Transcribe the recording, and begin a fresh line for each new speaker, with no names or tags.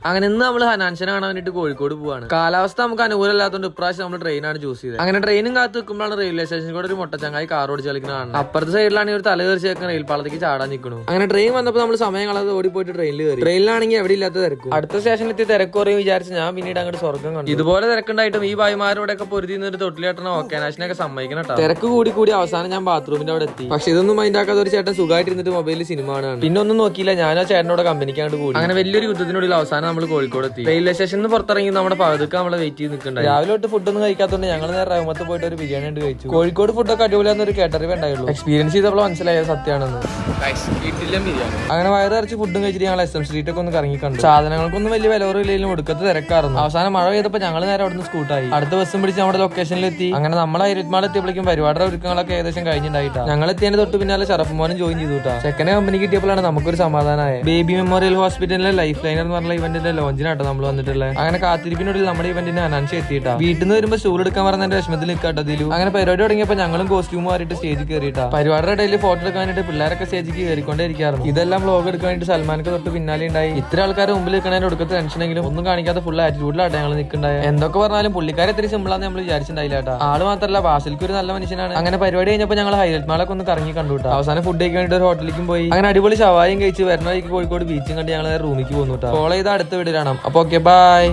അങ്ങനെ ഇന്ന് നമ്മൾ ഹനാൻഷനെ കാണാൻ വേണ്ടിട്ട് കോഴിക്കോട് പോവാണ്. കാലാവസ്ഥ നമുക്ക് അനുകൂലമല്ലാത്തതുകൊണ്ട് ഇപ്രാവശ്യം നമ്മൾ ട്രെയിനാണ് ചൂസ് ചെയ്തത്. അങ്ങനെ ട്രെയിനും കാത്ത് നിൽക്കുമ്പോഴാണ് റെയിൽവേ സ്റ്റേഷനിൽ കൂടെ ഒരു മൊട്ടച്ചങ്ങായി കാർ ഓടിച്ച് കളിക്കുന്നതാണ്. അപ്പുറത്തെ സൈഡിലാണ് ഒരു തല കയറി ചേർക്കുന്ന റെയിൽ പാളത്തേക്ക് ചാടാൻ നിൽക്കുന്നു. അങ്ങനെ ട്രെയിൻ വന്നപ്പോൾ നമ്മൾ സമയം കളത് ഓടിപ്പോയിട്ട് ട്രെയിനിൽ കയറി. ട്രെയിനിലാണെങ്കിൽ എവിടെ ഇല്ലാത്ത തിരക്കും. അടുത്ത സ്റ്റേഷനിലെത്തി തിരക്ക് കുറയും വിചാരിച്ച് ഞാൻ പിന്നീട് അങ്ങോട്ട് സ്വർഗ്ഗം കണ്ടു. ഇതുപോലെ തിരക്കുണ്ടായിട്ടും ഈ ഭായിമാരോടൊക്കെ പൊരുതി ഒരു തൊട്ടിലേട്ടനോ ഓക്കാനാശിനൊക്കെ സമ്മതിക്കണം കേട്ടോ. തിരക്ക് കൂടി അവസാനം ഞാൻ ബാത്റൂമിന്റെ അവിടെ എത്തി. പക്ഷെ ഇതൊന്നും മൈൻഡാക്കാത്ത ഒരു ചേട്ടൻ സുഖമായിട്ടിരുന്നിട്ട് മൊബൈലിൽ സിനിമ കാണാണ്. പിന്നെ ഒന്നും നോക്കിയില്ല, ഞാനോ ചേട്ടനോട് കമ്പനിക്കാണ്ട് കൂടി. അങ്ങനെ വലിയൊരു യുദ്ധത്തിനുള്ളിൽ അവസാനം നമ്മൾ കോഴിക്കോട് എത്തി. റെയിൽവേ സ്റ്റേഷനിൽ പുറത്തിറങ്ങി നമ്മുടെ പകുതിക്ക് നമ്മളെ വെയിറ്റ് ചെയ്ത് നിൽക്കുന്നുണ്ട്. രാവിലെ തൊട്ട് ഫുഡൊന്നും കഴിക്കാത്തതുകൊണ്ട് ഞങ്ങൾ നേരെ റഹ്മത്ത് പോയിട്ട് ഒരു ബിരിയാണി ഉണ്ട് കഴിച്ചു. കോഴിക്കോട് ഫുഡൊക്കെ അടിപൊളിയാന്നൊരു കേട്ടറിവ് ഉണ്ടായുള്ളൂ. എക്സ്പീരിയൻസ് ചെയ്തപ്പോൾ മനസ്സിലായത് സത്യമാണെന്ന്. അങ്ങനെ വയറിറച്ച് ഫുഡും കഴിച്ചിട്ട് ഞങ്ങൾ SM സ്ട്രീറ്റ് ഒക്കെ ഒന്ന് കറങ്ങി കണ്ടു. സാധനങ്ങൾക്കൊന്നും വലിയ വിലവറില്ലെങ്കിലും ഒടുക്കത്ത് തിരക്കായിരുന്നു. അവസാനം മഴ പെയ്തപ്പോൾ ഞങ്ങൾ നേരെ അവിടുന്ന് സ്കൂട്ടായി അടുത്ത ബസ്സും പിടിച്ച് നമ്മുടെ ലൊക്കേഷനിലെത്തി. അങ്ങനെ നമ്മൾ ഹൈരത്മാൾ എത്തിയപ്പോഴേക്കും പരിപാടിയുടെ ഒരുക്കങ്ങളൊക്കെ ഏകദേശം കഴിഞ്ഞിട്ടായിട്ടാ. ഞങ്ങൾ എത്തിയതിന് തൊട്ട് പിന്നാലെ ഷറഫ് മോനും ജോയിൻ ചെയ്തു കേട്ടോ. സെക്കൻഡ് കമ്പനി കിട്ടിയപ്പോഴാണ് നമുക്കൊരു സമാധാനമായ. ബേബി മെമ്മോറിയൽ ഹോസ്പിറ്റലിലെ ലൈഫ് ലൈനർ എന്ന് പറഞ്ഞ ഇവന്റിന്റെ ലോഞ്ചിനാട്ടോ നമ്മൾ വന്നിട്ടുള്ളത്. അങ്ങനെ കാത്തിരിപ്പിനുള്ളിൽ നമ്മുടെ ഇവന്റിന് അനാൻഷ എത്തിയിട്ടാ. വീട്ടിൽ നിന്ന് വരുമ്പോൾ സ്റ്റൂൾ എടുക്കാൻ പറഞ്ഞതിന്റെ വിഷമത്തിൽ നിൽക്കാട്ടതിലും. അങ്ങനെ പരിപാടി തുടങ്ങിയപ്പോൾ ഞങ്ങളും കോസ്റ്റ്യൂം മാറിയിട്ട് സ്റ്റേജിൽ കയറിയിട്ടാ. പരിപാടിയുടെ ഇടയിൽ ഫോട്ടോ എടുക്കാൻ വേണ്ടിട്ട് പിള്ളേരൊക്കെ സ്റ്റേജിൽ കയറിക്കൊണ്ടിരിക്കാറുണ്ട്. ഇതെല്ലാം വ്ലോഗ് എടുക്കാൻ വേണ്ടി സൽമാനൊക്കെ തൊട്ട് പിന്നാലെ ഉണ്ടായി. ഇത്ര ആൾക്കാരെ മുമ്പിൽ നിൽക്കണതിന്റെ ഒടുക്കത്തെ ടെൻഷനെങ്കിലും ഒന്നും കാണിക്കാത്ത ഫുൾ ആറ്റിറ്റ്യൂഡിലാട്ടെ ഞങ്ങൾ നിൽക്കുന്നുണ്ടായി. എന്തൊക്കെ പറഞ്ഞാലും പുള്ളിക്കാരെ ഇത്തിരി സിമ്പിളാന്ന് നമ്മൾ വിചാരിച്ചിട്ടുണ്ടായില്ല കേട്ടോ. ആള് മാത്രമല്ല ബാസിൽക്ക് ഒരു നല്ല മനുഷ്യനാണ്. അങ്ങനെ പരിപാടി കഴിഞ്ഞപ്പോൾ ഞങ്ങൾ ഹൈലൈറ്റ് മാളൊക്കെ ഒന്ന് കറങ്ങി കണ്ടുട്ടാ. അവസാനം ഫുഡ് കഴിക്കാൻ വേണ്ടി ഒരു ഹോട്ടലിലേക്കും പോയി. അങ്ങനെ അടിപൊളി ഷവായും കഴിച്ച് വരുന്ന വഴിക്ക് കോഴിക്കോട് ബീച്ചും കണ്ട് ഞങ്ങൾ റൂമിലേക്ക് പോകുന്നു കേട്ടോ. ഫോളോ ചെയ്ത് അടുത്ത വീഡിയോ കാണാം. അപ്പൊ ഓക്കെ, ബൈ.